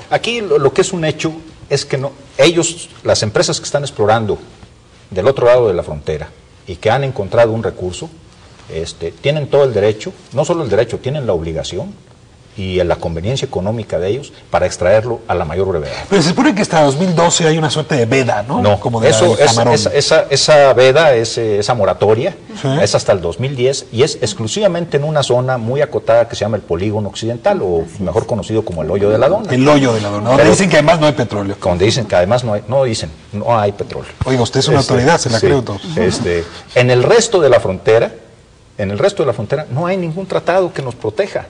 Aquí lo que es un hecho es que no, ellos, las empresas que están explorando del otro lado de la frontera y que han encontrado un recurso, tienen todo el derecho, no solo el derecho, tienen la obligación y la conveniencia económica de ellos para extraerlo a la mayor brevedad. Pero se supone que hasta 2012 hay una suerte de veda, ¿no? No, como de eso, camarón. esa veda, esa moratoria, ¿sí? Es hasta el 2010 y es exclusivamente en una zona muy acotada que se llama el Polígono Occidental, o mejor conocido como el Hoyo de la Dona. El Hoyo de la Dona, donde dicen que además no hay petróleo. Donde dicen que además no hay petróleo. Oiga, usted es una autoridad, se la creo todo. En el resto de la frontera, no hay ningún tratado que nos proteja.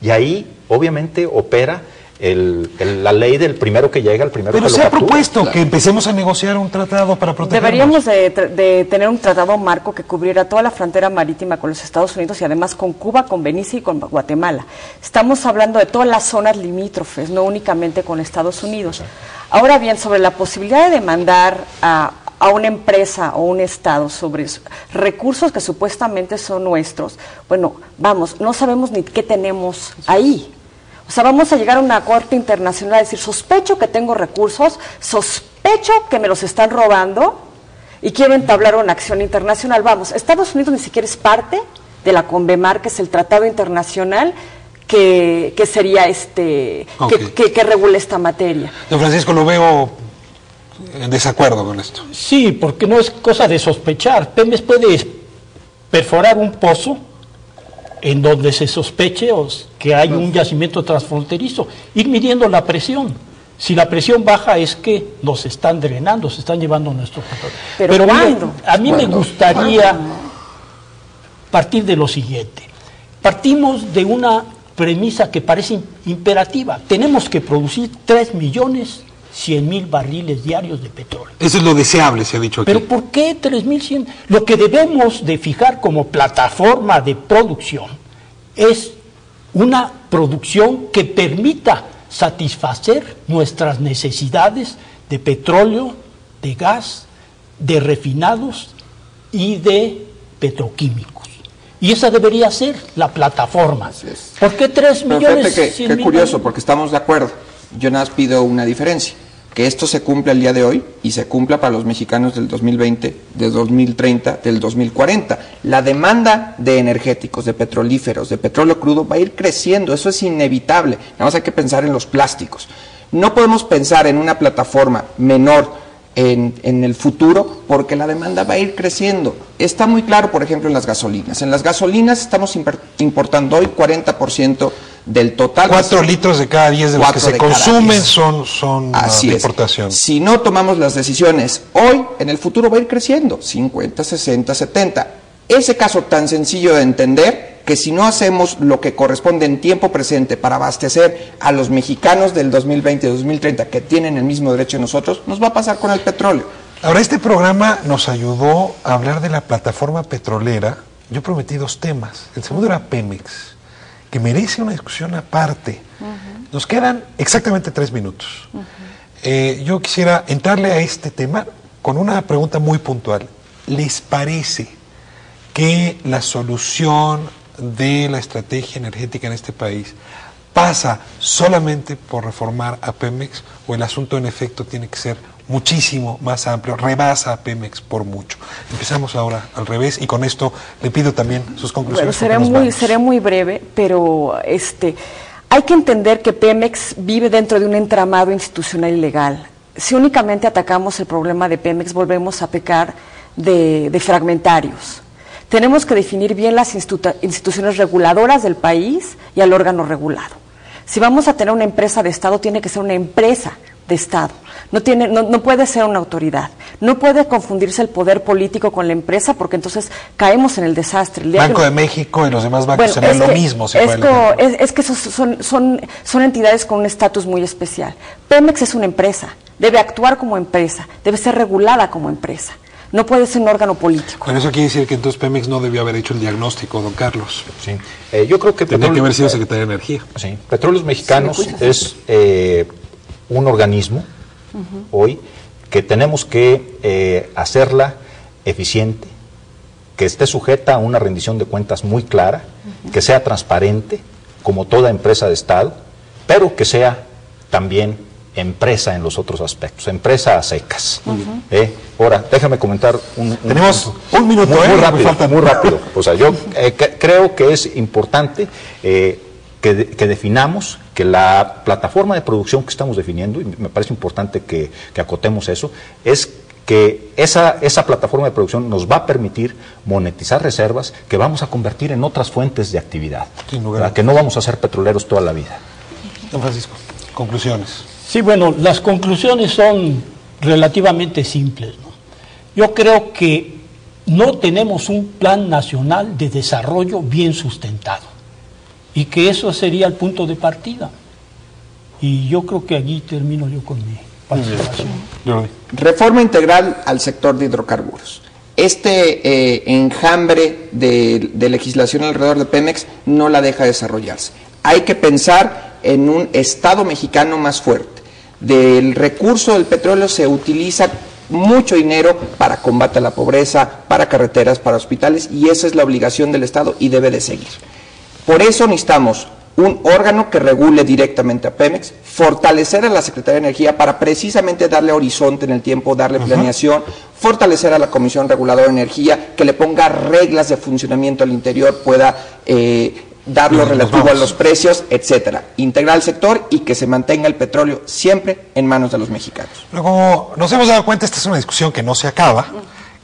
Y ahí, obviamente, opera la ley del primero que llega, el primero que lo captura. Pero se ha propuesto que empecemos a negociar un tratado para protegernos. Deberíamos de tener un tratado marco que cubriera toda la frontera marítima con los Estados Unidos y además con Cuba, con Belice y con Guatemala. Estamos hablando de todas las zonas limítrofes, no únicamente con Estados Unidos. Ahora bien, sobre la posibilidad de demandar a una empresa o un Estado sobre recursos que supuestamente son nuestros, bueno, vamos, no sabemos ni qué tenemos ahí. O sea, vamos a llegar a una corte internacional a decir, sospecho que tengo recursos, sospecho que me los están robando y quiero entablar una acción internacional. Vamos, Estados Unidos ni siquiera es parte de la CONVEMAR, que es el tratado internacional que sería que regule esta materia. Don Francisco, lo veo en desacuerdo con esto. Sí, porque no es cosa de sospechar. Pemex puede perforar un pozo en donde se sospeche que hay un yacimiento transfronterizo, ir midiendo la presión. Si la presión baja es que nos están drenando, se están llevando nuestro petróleo. Pero mire, a mí me gustaría partir de lo siguiente. Partimos de una premisa que parece imperativa. Tenemos que producir 3.100.000 barriles diarios de petróleo. Eso es lo deseable, se ha dicho aquí. ¿Pero por qué 3.100? Lo que debemos de fijar como plataforma de producción es una producción que permita satisfacer nuestras necesidades de petróleo, de gas, de refinados y de petroquímicos. Y esa debería ser la plataforma. ¿Por qué 3.100.000? Qué curioso, porque estamos de acuerdo. Yo nada más pido una diferencia. Que esto se cumpla el día de hoy y se cumpla para los mexicanos del 2020, del 2030, del 2040. La demanda de energéticos, de petrolíferos, de petróleo crudo va a ir creciendo, eso es inevitable. Nada más hay que pensar en los plásticos. No podemos pensar en una plataforma menor en el futuro porque la demanda va a ir creciendo. Está muy claro, por ejemplo, en las gasolinas. En las gasolinas estamos importando hoy 40% del total. 4 litros de cada 10 de los que se consumen son de importación. Si no tomamos las decisiones hoy, en el futuro va a ir creciendo, 50, 60, 70. Ese caso tan sencillo de entender, que si no hacemos lo que corresponde en tiempo presente para abastecer a los mexicanos del 2020 y 2030 que tienen el mismo derecho que nosotros, nos va a pasar con el petróleo. Ahora, este programa nos ayudó a hablar de la plataforma petrolera. Yo prometí 2 temas. El segundo era Pemex, que merece una discusión aparte. Nos quedan exactamente 3 minutos. Yo quisiera entrarle a este tema con una pregunta muy puntual. ¿Les parece que la solución de la estrategia energética en este país pasa solamente por reformar a Pemex, o el asunto en efecto tiene que ser muchísimo más amplio, rebasa a Pemex por mucho? Empezamos ahora al revés y con esto le pido también sus conclusiones. Bueno, seré muy breve, pero hay que entender que Pemex vive dentro de un entramado institucional y legal. Si únicamente atacamos el problema de Pemex, volvemos a pecar de fragmentarios. Tenemos que definir bien las instituciones reguladoras del país y al órgano regulado. Si vamos a tener una empresa de Estado, tiene que ser una empresa de Estado. No puede ser una autoridad. No puede confundirse el poder político con la empresa, porque entonces caemos en el desastre. Banco de México y los demás bancos serán lo mismo. Es que son entidades con un estatus muy especial. Pemex es una empresa, debe actuar como empresa, debe ser regulada como empresa. No puede ser un órgano político. Bueno, eso quiere decir que entonces Pemex no debió haber hecho el diagnóstico, don Carlos. Sí. Yo creo que tendría que haber sido Secretaría de Energía. Sí. Petróleos Mexicanos es un organismo hoy que tenemos que hacerla eficiente, que esté sujeta a una rendición de cuentas muy clara, que sea transparente, como toda empresa de Estado, pero que sea también empresa en los otros aspectos, empresa a secas. Ahora, déjame comentar Tenemos un minuto, muy rápido. O sea, yo creo que es importante que definamos que la plataforma de producción que estamos definiendo, y me parece importante que acotemos eso, es que esa plataforma de producción nos va a permitir monetizar reservas que vamos a convertir en otras fuentes de actividad, que no vamos a ser petroleros toda la vida. Don Francisco, conclusiones. Sí, bueno, las conclusiones son relativamente simples, ¿no? Yo creo que no tenemos un plan nacional de desarrollo bien sustentado y que eso sería el punto de partida. Y yo creo que allí termino yo con mi participación. Reforma integral al sector de hidrocarburos. Este enjambre de legislación alrededor de Pemex no la deja desarrollarse. Hay que pensar en un Estado mexicano más fuerte. Del recurso del petróleo se utiliza mucho dinero para combate a la pobreza, para carreteras, para hospitales, y esa es la obligación del Estado y debe de seguir. Por eso necesitamos un órgano que regule directamente a Pemex, fortalecer a la Secretaría de Energía para precisamente darle horizonte en el tiempo, darle planeación, fortalecer a la Comisión Reguladora de Energía, que le ponga reglas de funcionamiento al interior, pueda dar lo relativo a los precios, etcétera. Integrar el sector y que se mantenga el petróleo siempre en manos de los mexicanos. Luego, nos hemos dado cuenta, esta es una discusión que no se acaba,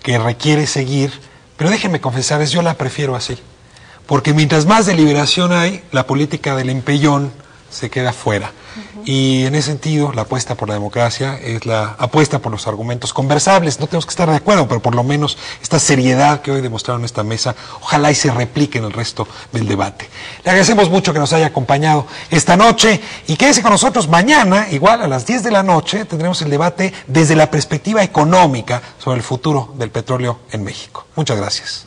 que requiere seguir, pero déjenme confesarles, yo la prefiero así. Porque mientras más deliberación hay, la política del empellón se queda fuera. Y en ese sentido, la apuesta por la democracia es la apuesta por los argumentos conversables. No tenemos que estar de acuerdo, pero por lo menos esta seriedad que hoy demostraron en esta mesa, ojalá y se replique en el resto del debate. Le agradecemos mucho que nos haya acompañado esta noche y quédese con nosotros mañana, igual a las 10 de la noche, tendremos el debate desde la perspectiva económica sobre el futuro del petróleo en México. Muchas gracias.